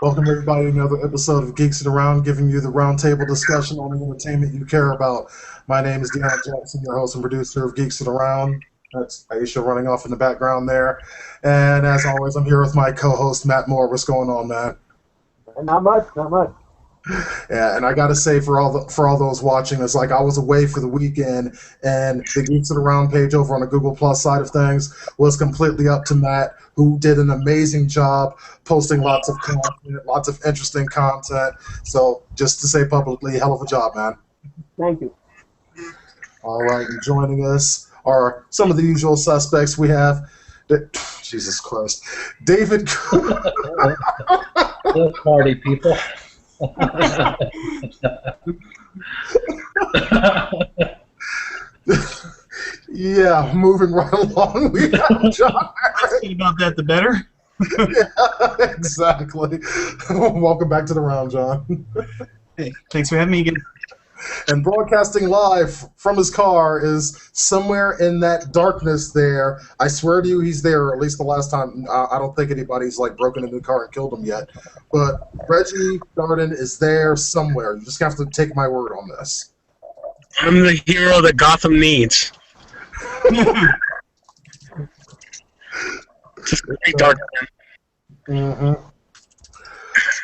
Welcome everybody to another episode of Geeks Around, giving you the roundtable discussion on the entertainment you care about. My name is Deanna Jackson, your host and producer of Geeks Around. That's Aisha running off in the background there. And as always, I'm here with my co-host, Matt Moore. What's going on, man? Not much. Yeah, and I gotta say for all those watching, it's like I was away for the weekend, and the Geeks Around page over on the Google Plus side of things was completely up to Matt, who did an amazing job posting lots of content, lots of interesting content. So just to say publicly, hell of a job, man. Thank you. All right, and joining us are some of the usual suspects. We have, Jesus Christ, David. Good party, people. Yeah, moving right along. We have John. About that, the better. Yeah, exactly. Welcome back to the round, John. Hey, thanks for having me again. And broadcasting live from his car is somewhere in that darkness there. I swear to you, he's there. At least the last time. I don't think anybody's like broken into the car and killed him yet. But Reggie Darden is there somewhere. You just have to take my word on this. I'm the hero that Gotham needs. Just very dark. Mm-hmm.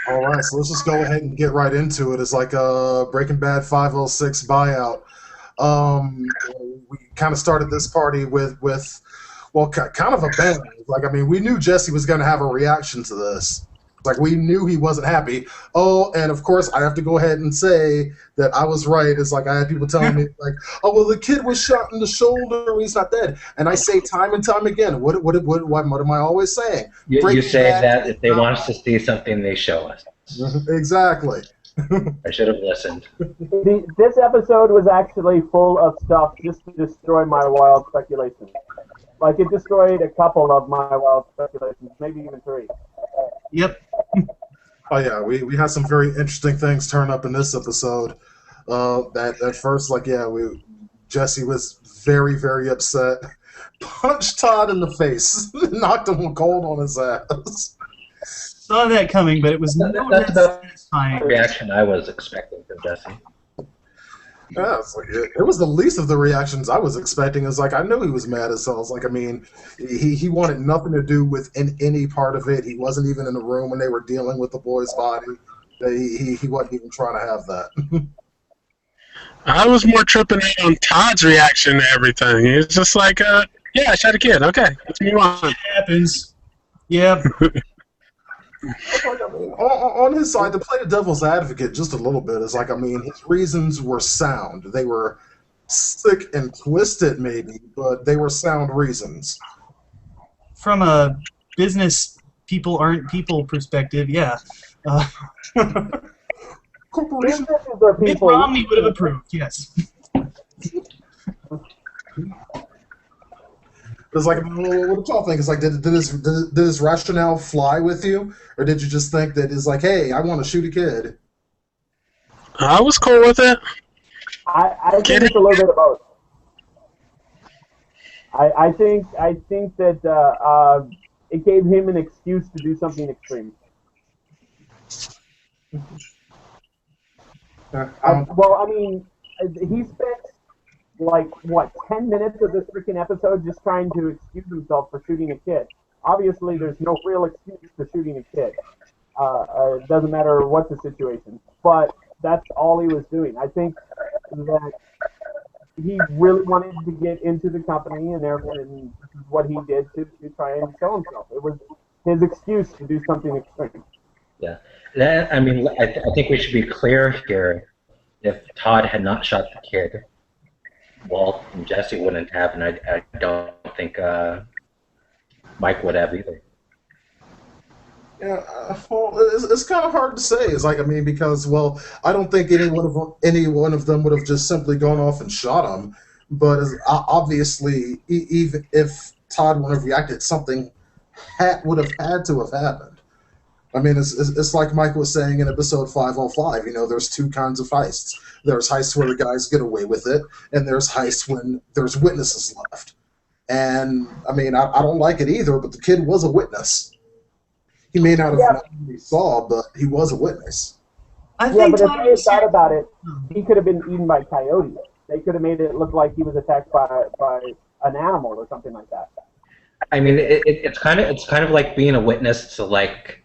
All right, so let's just go ahead and get right into it. It's like a Breaking Bad 506 buyout. We kind of started this party with kind of a bang. Like, I mean, we knew Jesse was going to have a reaction to this. Like, we knew he wasn't happy. Oh, and of course, I have to go ahead and say that I was right. It's like I had people telling me, like, oh, well, the kid was shot in the shoulder. He's not dead. And I say time and time again, what am I always saying? You say that if they want us to see something, they show us. Exactly. I should have listened. This episode was actually full of stuff just to destroy my wild speculations. Like, it destroyed a couple of my wild speculations, maybe even three. Yep. Oh yeah, we had some very interesting things turn up in this episode. That at first, like, yeah, Jesse was very, very upset. Punched Todd in the face, knocked him cold on his ass. Saw that coming, but it was That's about satisfying. the reaction I was expecting from Jesse. Yeah, it's like, it was the least of the reactions I was expecting. It's like I knew he was mad as hell. It's like, I mean, he wanted nothing to do with any part of it. He wasn't even in the room when they were dealing with the boy's body. He wasn't even trying to have that. I was more tripping out on Todd's reaction to everything. He was just like, yeah, I shot a kid. Okay, let's move on. It happens. Yep. On his side, to play the devil's advocate just a little bit, is like, I mean, his reasons were sound. They were sick and twisted, maybe, but they were sound reasons. From a business people aren't people perspective, yeah. Corporation. Businesses are Mitt people. Romney would have approved, yes. It's like, what did y'all think? It's like, did his rationale fly with you, or did you just think that it's like, hey, I want to shoot a kid? I was cool with it. I think it's a little bit of both. I think that it gave him an excuse to do something extreme. Well, I mean, he spent like, what, 10 minutes of this freaking episode just trying to excuse himself for shooting a kid. Obviously, there's no real excuse for shooting a kid. It doesn't matter what the situation. But that's all he was doing. I think that he really wanted to get into the company, and therefore this is what he did to try and show himself. It was his excuse to do something extreme. Yeah. I think we should be clear here. If Todd had not shot the kid, Walt and Jesse wouldn't have, and I don't think Mike would have either. Yeah, well, it's kind of hard to say. It's like, I mean, because, well, I don't think any one of them would have just simply gone off and shot him. But obviously, even if Todd would have reacted, something would have had to have happened. I mean, it's like Mike was saying in episode 505, you know, there's two kinds of heists. There's heists where the guys get away with it, and there's heists when there's witnesses left. And, I mean, I don't like it either, but the kid was a witness. He may not have Yeah. known what he saw, but he was a witness. I Yeah, think but if Todd they had was thought about it, he could have been eaten by coyotes. They could have made it look like he was attacked by an animal or something like that. I mean, it's kind of like being a witness to like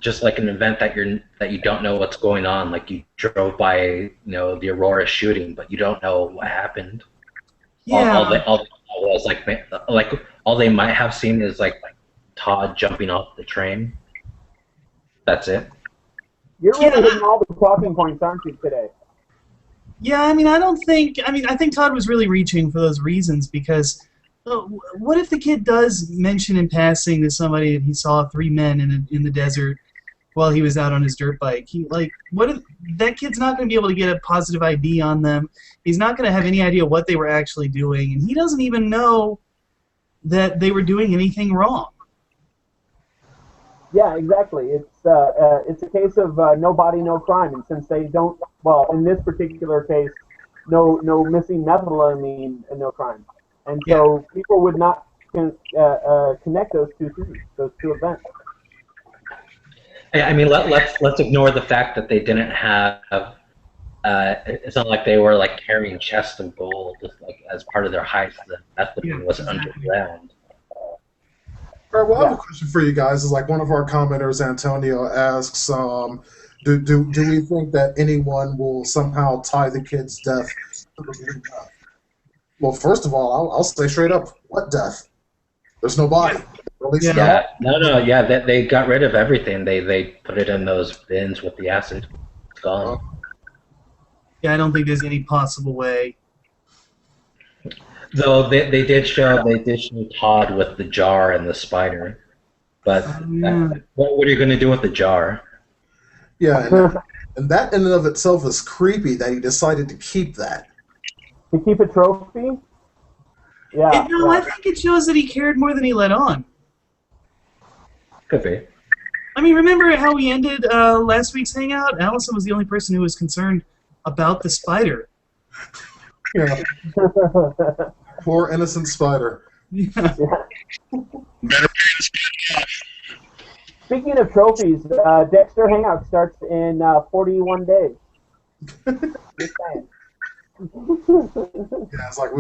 just like an event that you don't know what's going on. Like you drove by, the Aurora shooting, but you don't know what happened. Yeah. All was like all they might have seen is like Todd jumping off the train. That's it. You're really hitting all the talking points, aren't you, today? Yeah, I mean, I think Todd was really reaching for those reasons because what if the kid does mention in passing to somebody that he saw 3 men in the desert while he was out on his dirt bike? What if that kid's not going to be able to get a positive ID on them? He's not going to have any idea what they were actually doing, and he doesn't even know that they were doing anything wrong. Yeah, exactly. It's a case of no body, no crime, and since they don't, well, in this particular case, no missing methylamine and no crime, and so people would not connect those two things, those two events. I mean, let's ignore the fact that they didn't have. It's not like they were like carrying chests of gold like as part of their heist. The methadone was underground. All right, well, I have a question for you guys. Is like one of our commenters, Antonio, asks, do we think that anyone will somehow tie the kid's death to the blue death? Well, first of all, I'll say straight up, what death? There's no body. They got rid of everything. They put it in those bins with the acid. It's gone. Yeah, I don't think there's any possible way. Though they did show Todd with the jar and the spider, but what are you going to do with the jar? Yeah, and that in and of itself is creepy that he decided to keep that. To keep a trophy? Yeah. I think it shows that he cared more than he let on. Could be. I mean, remember how we ended last week's hangout? Allison was the only person who was concerned about the spider. Yeah. Poor innocent spider. Yeah. Better pay the spider off. Speaking of trophies, Dexter Hangout starts in 41 days. Just saying. Yeah, it's like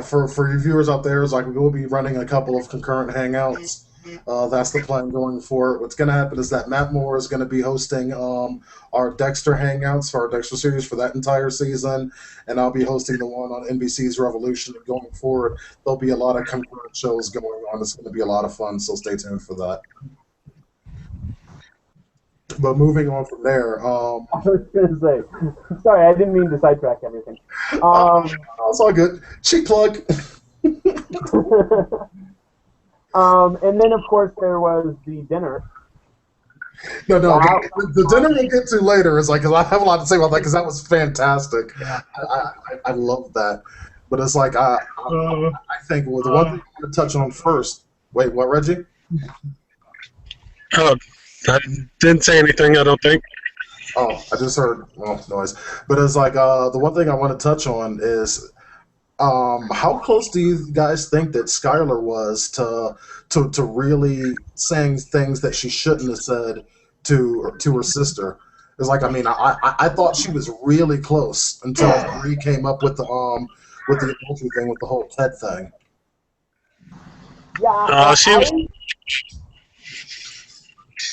for your viewers out there, it's like we will be running a couple of concurrent hangouts. That's the plan going forward. What's going to happen is that Matt Moore is going to be hosting our Dexter Hangouts for our Dexter series for that entire season, and I'll be hosting the one on NBC's Revolution. And going forward, there'll be a lot of concurrent shows going on. It's going to be a lot of fun, so stay tuned for that. But moving on from there, I was going to say, sorry, I didn't mean to sidetrack everything. it's all good. Cheap plug. And then, of course, there was the dinner. No, the dinner we'll get to later is like, 'cause I have a lot to say about that because that was fantastic. Yeah. I love that. But it's like, I think the one thing I want to touch on first. Wait, what, Reggie? Oh, I didn't say anything, I don't think. Oh, I just heard noise. But it's like, the one thing I want to touch on is, how close do you guys think that Skylar was to really saying things that she shouldn't have said to her sister? It's like, I mean, I thought she was really close until Marie came up with the adultery thing, with the whole Ted thing. Yeah. She was.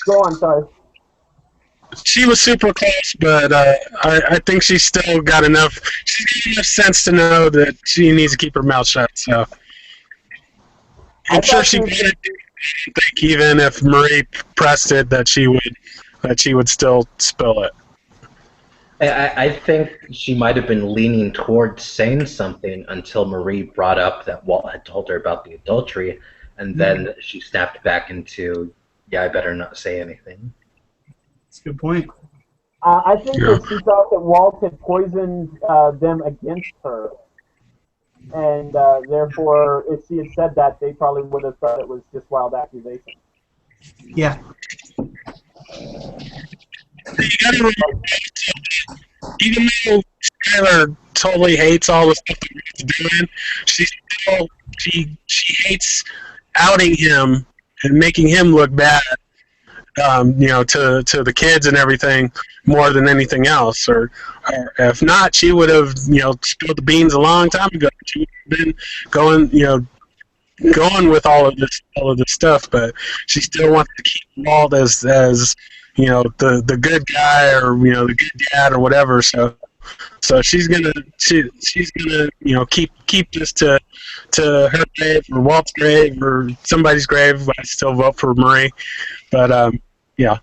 Go on, sorry. She was super close, but I think she's still got enough. She's got enough sense to know that she needs to keep her mouth shut. So I'm sure she would think, even if Marie pressed it, that she would still spill it. I think she might have been leaning towards saying something until Marie brought up that Walt had told her about the adultery, and then she snapped back into, "Yeah, I better not say anything." That's a good point. I think that she thought that Walt had poisoned them against her, and therefore, if she had said that, they probably would have thought it was just wild accusation. Yeah. You gotta remember, even though Skylar totally hates all the stuff that Matt's doing, she hates outing him and making him look bad, to the kids and everything more than anything else. Or if not, she would have, spilled the beans a long time ago. She would have been going with all of this stuff, but she still wants to keep Walt as the good guy, or the good dad, or whatever. So she's gonna keep this to her grave, or Walt's grave, or somebody's grave. I still vote for Marie, but yeah.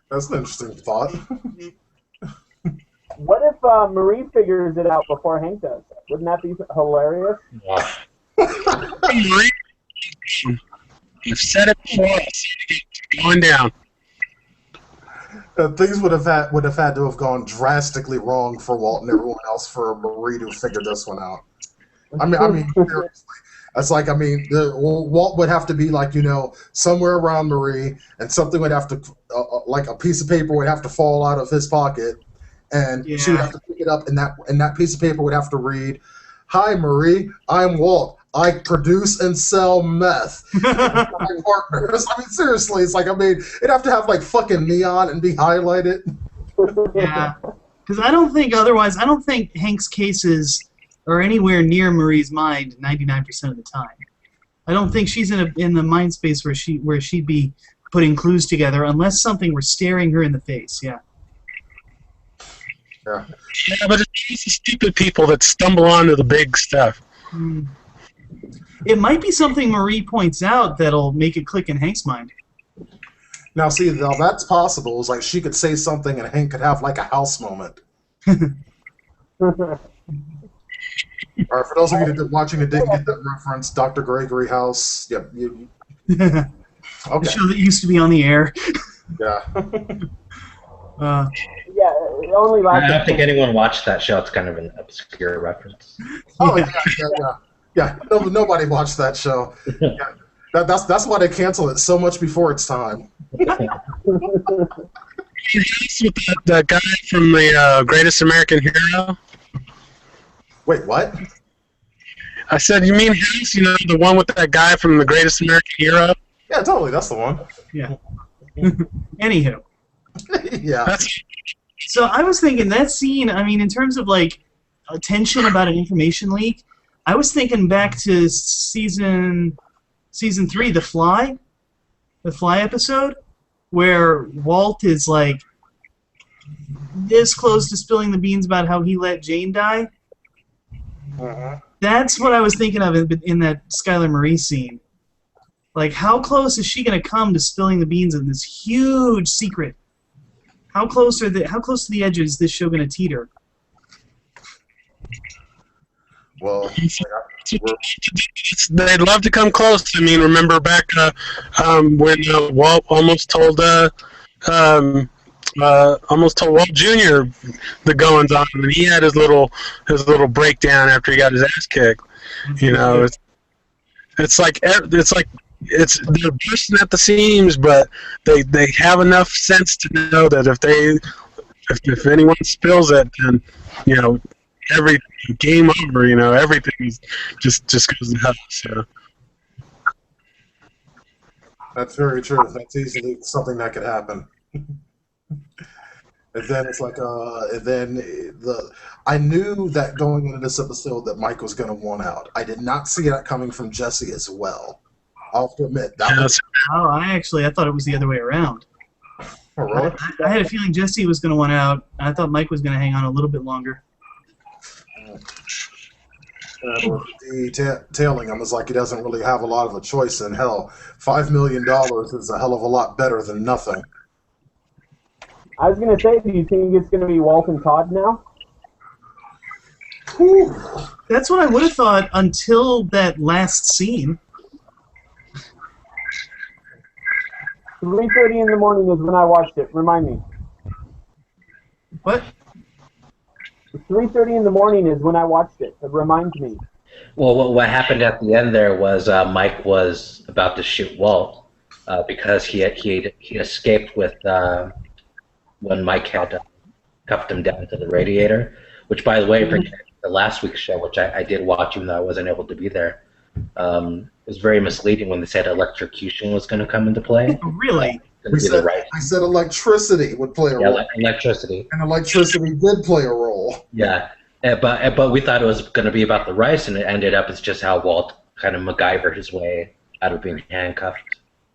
That's an interesting thought. What if Marie figures it out before Hank does? Wouldn't that be hilarious? Marie, I've said it before. It's going down. Things would have had to have gone drastically wrong for Walt and everyone else for Marie to figure this one out. I mean, seriously. It's like, Walt would have to be like, somewhere around Marie, and something would have to, like a piece of paper would have to fall out of his pocket, and she would have to pick it up, and that piece of paper would have to read, "Hi, Marie, I'm Walt. I produce and sell meth. My partners." I mean, seriously, it's like, it'd have to have like fucking neon and be highlighted. Yeah, because I don't think Hank's cases are anywhere near Marie's mind 99% of the time. I don't think she's in the mind space where she'd be putting clues together unless something were staring her in the face. Yeah. Yeah. Yeah, but it's the stupid people that stumble onto the big stuff. It might be something Marie points out that'll make it click in Hank's mind. Now, see, now that's possible. It's like she could say something and Hank could have like a house moment. All right, for those of you that watching that didn't get that reference, Dr. Gregory House. Yep. Okay. The show that used to be on the air. Yeah. Yeah, it only I lasted. don't think anyone watched that show. It's kind of an obscure reference. Oh yeah. Nobody watched that show. Yeah. That's why they canceled it so much before its time. With that guy from the Greatest American Hero. Wait, what? I said, you mean House? The one with that guy from the Greatest American Hero? Yeah, totally. That's the one. Yeah. Anywho. Yeah. So I was thinking that scene, in terms of like attention about an information leak, I was thinking back to season 3, the Fly episode, where Walt is like this close to spilling the beans about how he let Jane die. Uh-huh. That's what I was thinking of in that Skylar Marie scene. Like, how close is she going to come to spilling the beans in this huge secret? How close to the edge is this show going to teeter? Well, they'd love to come close. Remember back when Walt almost told Walt Jr. the goings on, and he had his little breakdown after he got his ass kicked. It's like they're bursting at the seams, but they have enough sense to know that if anyone spills it, then every game over. Everything just goes to hell. So. That's very true. That's easily something that could happen. And then it's like, I knew that going into this episode that Mike was going to want out. I did not see that coming from Jesse as well. I'll have to admit that. I thought it was the other way around. Oh, really? I had a feeling Jesse was going to want out. I thought Mike was going to hang on a little bit longer. Detailing him is like he doesn't really have a lot of a choice in hell. $5 million is a hell of a lot better than nothing. I was going to say, do you think it's going to be Walt and Todd now? Whew. That's what I would have thought until that last scene. 3:30 in the morning is when I watched it. Remind me. What? 3:30 in the morning is when I watched it. It reminds me. Well, what happened at the end there was Mike was about to shoot Walt because he escaped with when Mike had cuffed him down to the radiator. Which, by the way, for the last week's show, which I did watch even though I wasn't able to be there, it was very misleading when they said electrocution was going to come into play. Really? Going to be the rice. I said electricity would play a Yeah, role, electricity. and electricity did play a role. Yeah, but we thought it was going to be about the rice, and it ended up it's just how Walt kind of MacGyvered his way out of being handcuffed.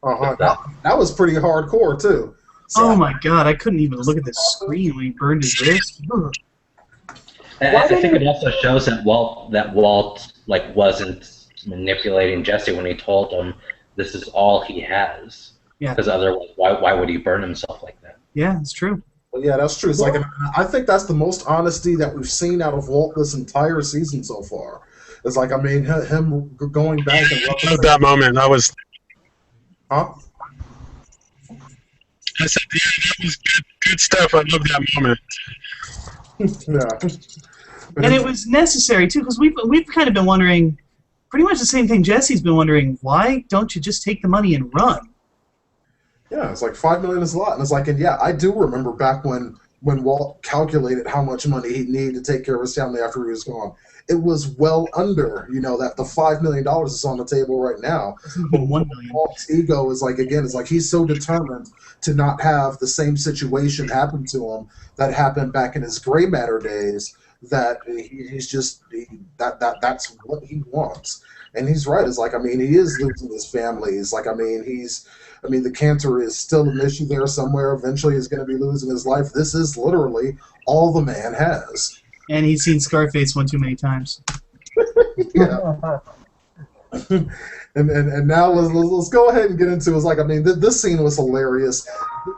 That was pretty hardcore too. So, oh my god, I couldn't even look at the screen when he burned his wrist. I think it also shows that Walt like wasn't manipulating Jesse when he told him this is all he has. Yeah. Because otherwise, why would he burn himself like that? Yeah, it's true. Well, yeah, that's true. It's like I think that's the most honesty that we've seen out of Walt this entire season so far. It's like, I mean, him going back and at that moment, I was. Huh? I said, yeah, that was good stuff. I love that moment. Yeah. And it was necessary too, because we've kind of been wondering, pretty much the same thing Jesse's been wondering. Why don't you just take the money and run? Yeah, it's like $5 million is a lot, and it's like, and yeah, I do remember back when Walt calculated how much money he'd need to take care of his family after he was gone. It was well under, that the $5 million is on the table right now. But $1 million. Walt's ego is like, again, it's like he's so determined to not have the same situation happen to him that happened back in his gray matter days that he's just that's what he wants. And he's right. It's like, I mean, he is losing his family. It's like, I mean, the cancer is still an issue there somewhere. Eventually he's going to be losing his life. This is literally all the man has. And he's seen Scarface one too many times. Yeah. and now let's go ahead and get into it. It's like, I mean, this scene was hilarious.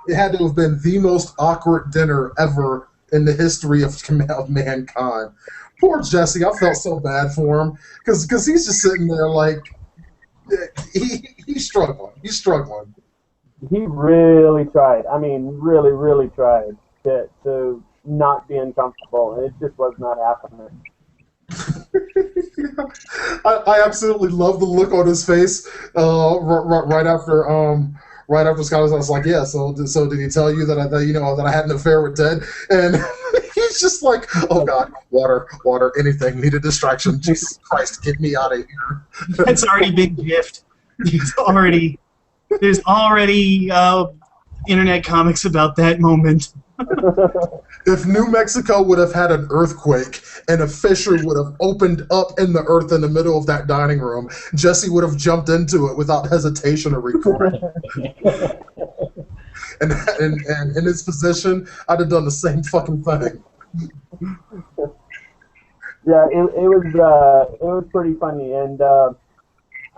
It had to have been the most awkward dinner ever in the history of mankind. Poor Jesse. I felt so bad for him because he's just sitting there like he's struggling. He's struggling. He really tried. I mean, really, really tried to not be uncomfortable, and it just was not happening. I absolutely love the look on his face right after Scott was like, yeah. So did he tell you that I had an affair with Ted? And he's just like, oh God, water, anything, need a distraction. Jesus Christ, get me out of here. That's already been gift. There's already internet comics about that moment. If New Mexico would have had an earthquake and a fissure would have opened up in the earth in the middle of that dining room, Jesse would have jumped into it without hesitation or regret. and in his position, I'd have done the same fucking thing. Yeah, it was pretty funny, and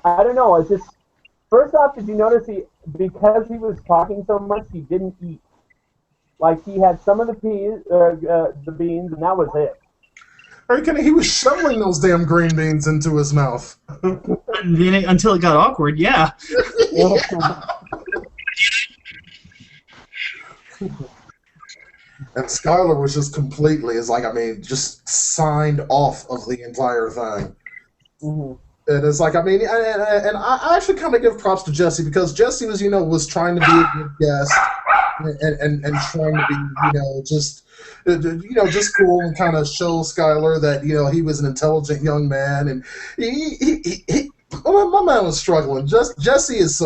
I don't know. It's just, first off, did you notice because he was talking so much, he didn't eat. Like, he had some of the beans, and that was it. He was shoveling those damn green beans into his mouth. Until it got awkward, yeah. And Skylar was just completely, just signed off of the entire thing. Mm-hmm. And it's like, I mean, and I actually kind of give props to Jesse because Jesse was trying to be a good guest and trying to be, just cool and kind of show Skylar that, he was an intelligent young man. And my man was struggling. Jesse's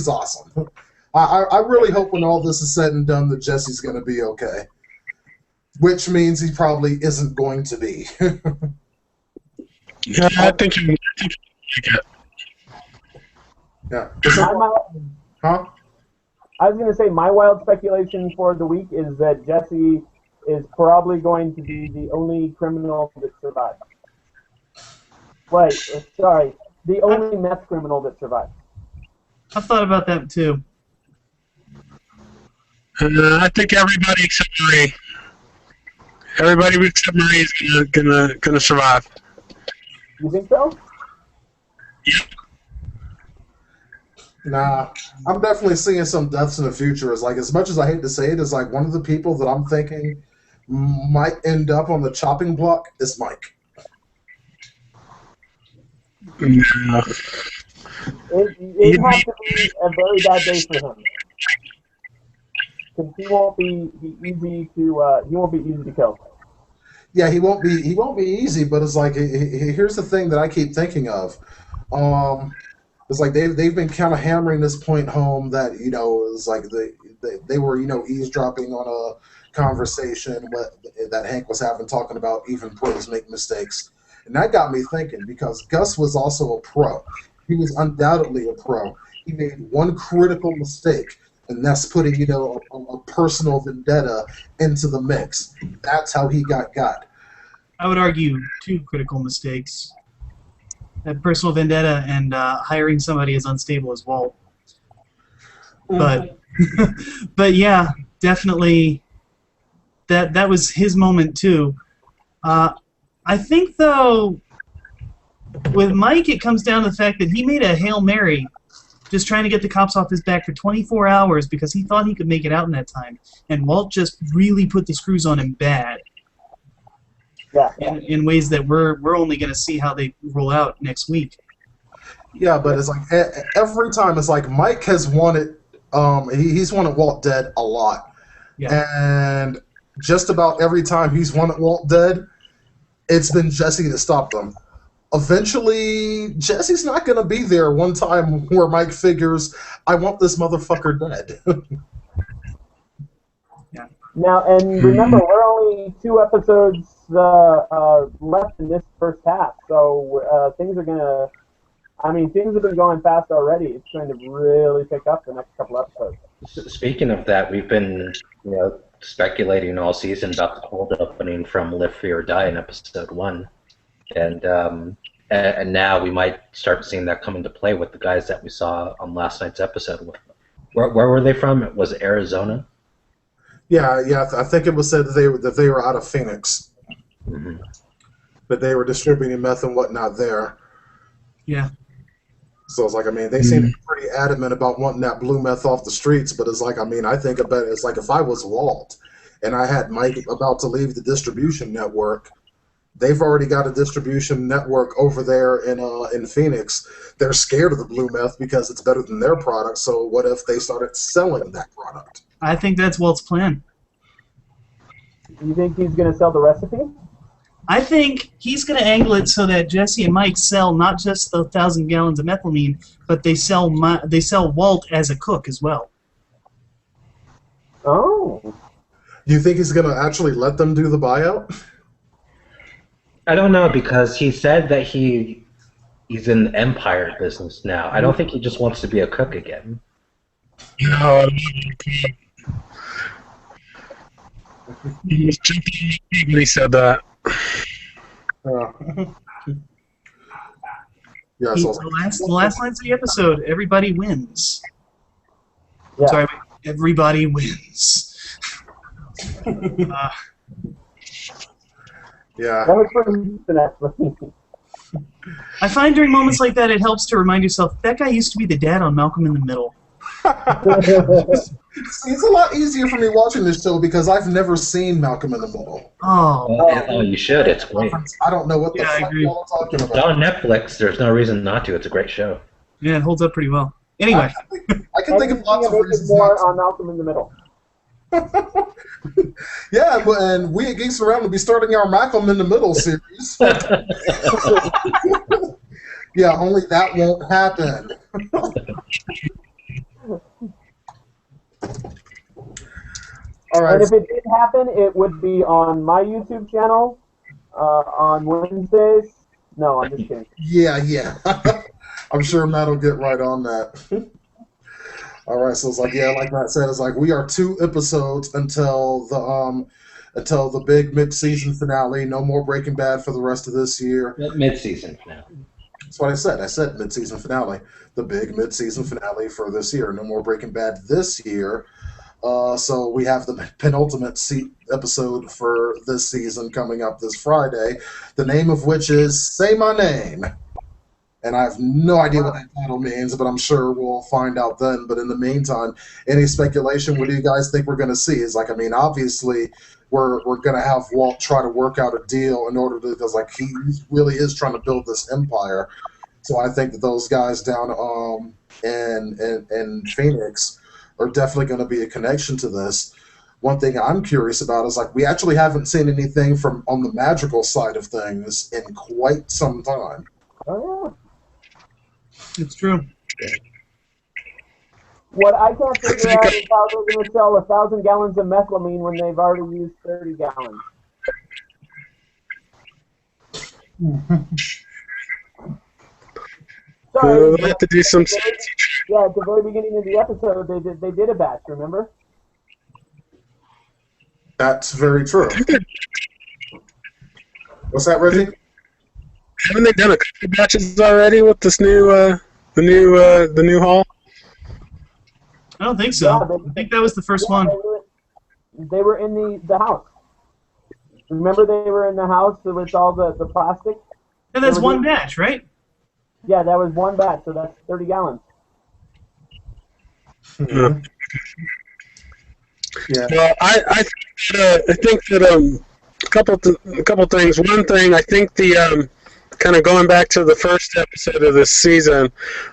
awesome. I really hope when all this is said and done that Jesse's going to be okay. Which means he probably isn't going to be. Yeah, I think you like it. Yeah. Huh? I was going to say my wild speculation for the week is that Jesse is probably going to be the only criminal that survives. Wait, sorry, the only meth criminal that survives. I've thought about that too. I think everybody except Marie. Everybody except Marie is gonna survive. You think so? Yep. Nah, I'm definitely seeing some deaths in the future. It's like, as much as I hate to say it, it's like one of the people that I'm thinking might end up on the chopping block is Mike. Yeah. It has to be a very bad day for him. Because he won't be easy to kill. Yeah, he won't be easy, but it's like, here's the thing that I keep thinking of. It's like they've been kind of hammering this point home that it's like they were eavesdropping on a conversation that Hank was having talking about even pros make mistakes, and that got me thinking because Gus was also a pro. He was undoubtedly a pro. He made one critical mistake, and that's putting a personal vendetta into the mix. That's how he got. I would argue 2 critical mistakes. That personal vendetta and hiring somebody as unstable as Walt. But but yeah, definitely that was his moment too. I think though with Mike it comes down to the fact that he made a Hail Mary just trying to get the cops off his back for 24 hours because he thought he could make it out in that time. And Walt just really put the screws on him bad. Yeah. In ways that we're only going to see how they roll out next week. Yeah, but it's like every time it's like Mike has wanted he's wanted Walt dead a lot. Yeah. And just about every time he's wanted Walt dead, it's been Jesse to stop them. Eventually, Jesse's not going to be there one time where Mike figures, I want this motherfucker dead. Yeah. Now, and remember, we're only 2 episodes left in this first half, so things are gonna. I mean, things have been going fast already. It's going to really pick up the next couple episodes. Speaking of that, we've been speculating all season about the cold opening from Live Free or Die in episode 1, and now we might start seeing that come into play with the guys that we saw on last night's episode. Where were they from? Was it Arizona? Yeah. I think it was said that they were out of Phoenix. Mm-hmm. But they were distributing meth and whatnot there. Yeah. So it's like, I mean, they seem to be pretty adamant about wanting that blue meth off the streets, but it's like, I mean, I think about it, it's like if I was Walt and I had Mike about to leave the distribution network, they've already got a distribution network over there in Phoenix. They're scared of the blue meth because it's better than their product, so what if they started selling that product? I think that's Walt's plan. You think he's going to sell the recipe? I think he's going to angle it so that Jesse and Mike sell not just the 1,000 gallons of methylamine, but they sell Walt as a cook as well. Oh. Do you think he's going to actually let them do the buyout? I don't know, because he said that he's in the Empire business now. I don't think he just wants to be a cook again. No, he was jumping when he said that. Yeah, so The last lines of the episode, everybody wins. Yeah. Sorry, everybody wins. yeah. That was pretty decent, actually. I find during moments like that, it helps to remind yourself, that guy used to be the dad on Malcolm in the Middle. It's a lot easier for me watching this show because I've never seen Malcolm in the Middle. Oh, You should. It's great. I don't know what the I fuck agree. y'all are talking It's about. on Netflix. There's no reason not to. It's a great show. yeah, it holds up pretty well. Anyway, I can think of lots of Anything reasons more not on Malcolm in the Middle. to. Yeah, and we at Geeks Around will be starting our Malcolm in the Middle series. Yeah, only that won't happen. All right. And if it did happen, it would be on my YouTube channel on Wednesdays. No, I'm just kidding. Yeah. I'm sure Matt will get right on that. All right, so it's like, yeah, like Matt said, it's like we are 2 episodes until the big mid-season finale. No more Breaking Bad for the rest of this year. Mid-season now. That's what I said. I said mid-season finale. The big mid-season finale for this year. No more Breaking Bad this year. So we have the penultimate episode for this season coming up this Friday, the name of which is Say My Name. And I have no idea what that title means, but I'm sure we'll find out then. But in the meantime, any speculation, what do you guys think we're going to see? Is like, I mean, obviously, we're going to have Walt try to work out a deal in order to, because like he really is trying to build this empire. So I think that those guys down in Phoenix are definitely going to be a connection to this. One thing I'm curious about is like we actually haven't seen anything from on the magical side of things in quite some time. Oh, It's true. What I can't figure out is how they're going to sell 1,000 gallons of methylamine when they've already used 30 gallons. Sorry, We'll have to do some. yeah, at the very beginning of the episode, they did a batch, remember? That's very true. What's that, Reggie? Haven't they done a couple batches already with this new, the new haul? I don't think so. Yeah, I think that was the first one. They were in the house. Remember they were in the house with all the plastic? And that's one batch, right? Yeah, that was one batch, so that's 30 gallons. Yeah. Yeah. Well, I think that a couple things. One thing, I think the kind of going back to the first episode of this season,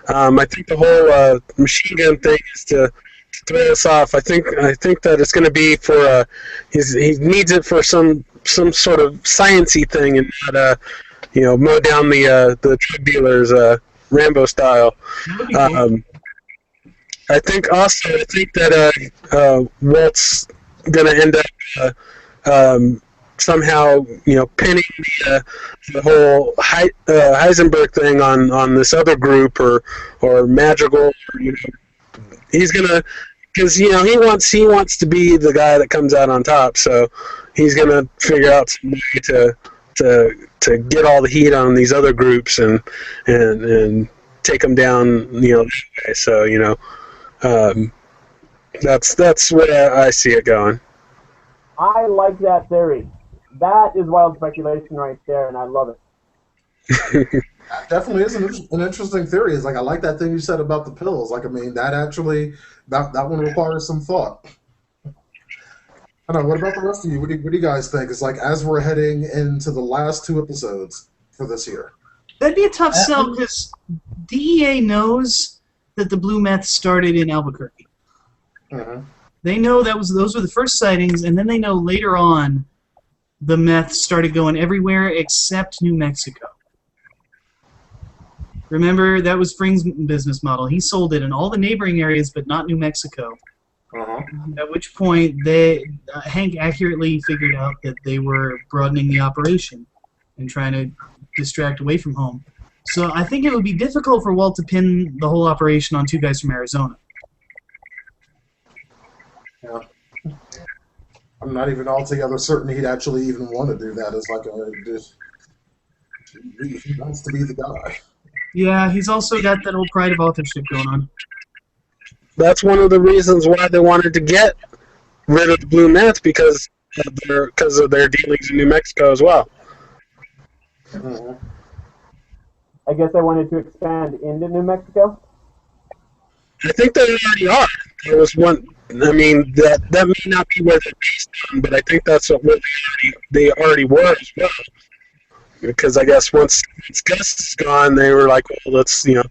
I think the whole machine gun thing is to throw us off. I think that it's going to be for he needs it for some sort of sciencey thing and not mow down the drug dealers Rambo style. I think that Walt's going to end up somehow pinning the whole Heisenberg thing on this other group or Madrigal. He's gonna, because he wants to be the guy that comes out on top. So he's gonna figure out some way to get all the heat on these other groups and take them down. So that's where I see it going. I like that theory. That is wild speculation right there, and I love it. Definitely is an interesting theory. It's like, I like that thing you said about the pills. Like, I mean, that actually, that one requires some thought. I don't know, what about the rest of you? What do you guys think? It's like, as we're heading into the last 2 episodes for this year. That'd be a tough sell because DEA knows that the blue meth started in Albuquerque. Mm-hmm. They know those were the first sightings, and then they know later on the meth started going everywhere except New Mexico. Remember, that was Spring's business model. He sold it in all the neighboring areas, but not New Mexico. Uh-huh. At which point, Hank accurately figured out that they were broadening the operation and trying to distract away from home. So I think it would be difficult for Walt to pin the whole operation on 2 guys from Arizona. Yeah. I'm not even altogether certain he'd actually even want to do that. It's like he wants to be the guy. Yeah, he's also got that old pride of authorship going on. That's one of the reasons why they wanted to get rid of the blue meth because of their dealings in New Mexico as well. Mm-hmm. I guess I wanted to expand into New Mexico. I think they already are. There was one. I mean, that may not be where they're based on, but I think that's where they already were as well. Because I guess once Gus is gone, they were like, well, let's go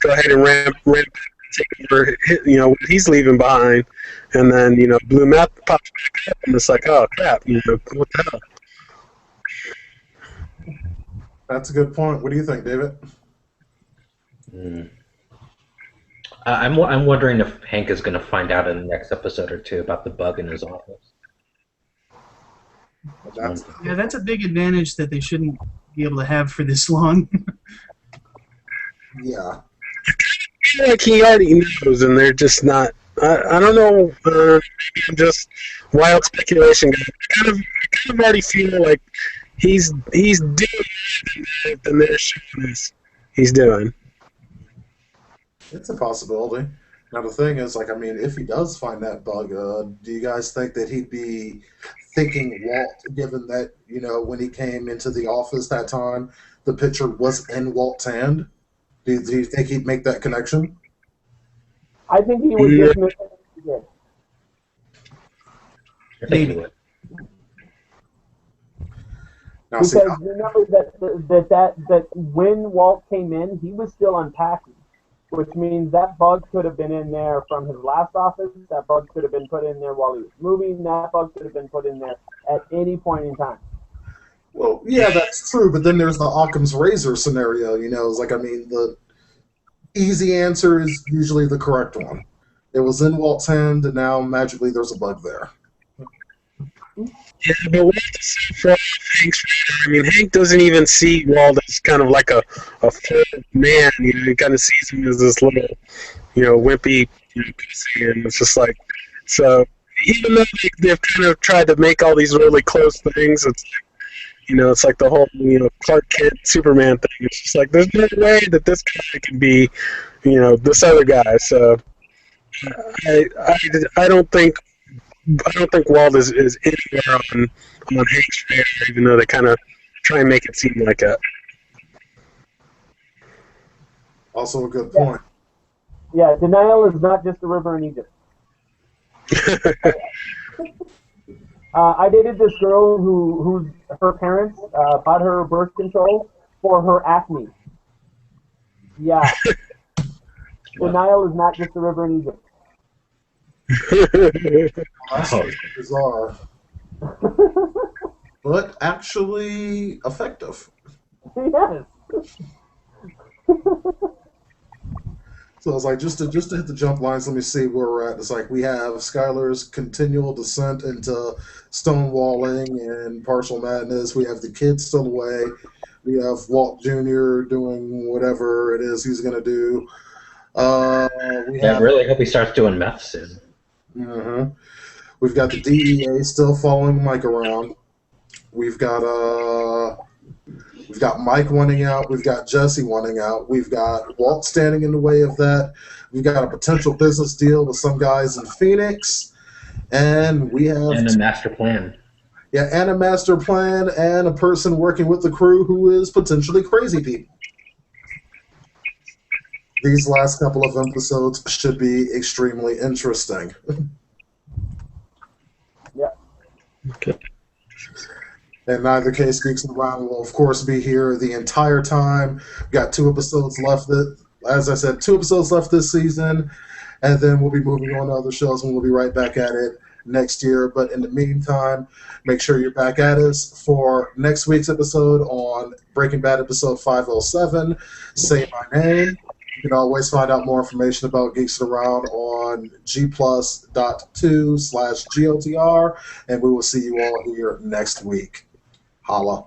ahead and ramp take over, what he's leaving behind, and then blue meth pops back up, and it's like, oh crap, what the hell? That's a good point. What do you think, David? I'm wondering if Hank is going to find out in the next episode or 2 about the bug in his office. That's a big advantage that they shouldn't be able to have for this long. Yeah. I feel like he already knows, and they're just not. I don't know. Maybe I'm just wild speculation. I kind of already feel like he's doing more than they're showing us he's doing. It's a possibility. Now, the thing is, like, I mean, if he does find that bug, do you guys think that he'd be thinking Walt, given that, when he came into the office that time, the picture was in Walt's hand? Do you think he'd make that connection? I think he would dismiss it if he did. I think he would. Now, Because see, remember that when Walt came in, he was still unpacking, which means that bug could have been in there from his last office. That bug could have been put in there while he was moving. That bug could have been put in there at any point in time. well, yeah, that's true, but then there's the Occam's razor scenario, it's like, I mean, easy answer is usually the correct one. It was in Walt's hand, and now magically there's a bug there. Yeah, but we have to see for Hank's radar. I mean, Hank doesn't even see Walt as kind of like a full man. You know, he kind of sees him as this little, wimpy, pussy, and it's just like, so even though they've kind of tried to make all these really close things, it's like the whole, Clark Kent Superman thing. It's just like there's no way that this guy can be, this other guy. So I don't think Walt is anywhere on Hank's radar, even though they kind of try and make it seem like it. Also a good point. Yeah, denial is not just a river in Egypt. I dated this girl whose her parents bought her birth control for her acne. Yeah. Denial is not just a river in Egypt. That's bizarre. But actually effective. Yes. So it's like just to hit the jump lines. Let me see where we're at. It's like we have Skylar's continual descent into stonewalling and partial madness. We have the kid still away. We have Walt Jr. doing whatever it is he's going to do. I really hope he starts doing meth soon. Mm-hmm. We've got the DEA still following Mike around. We've got Mike wanting out. We've got Jesse wanting out. We've got Walt standing in the way of that. We've got a potential business deal with some guys in Phoenix, and we have a master plan. Yeah, and a master plan, and a person working with the crew who is potentially crazy people. These last couple of episodes should be extremely interesting. Yeah. Okay. In either case, Geeks and Around will, of course, be here the entire time. We've got 2 episodes left. As I said, 2 episodes left this season, and then we'll be moving on to other shows, and we'll be right back at it next year. But in the meantime, make sure you're back at us for next week's episode on Breaking Bad episode 507, Say My Name. You can always find out more information about Geeks Around on gplus.2/GOTR, and we will see you all here next week. Holla.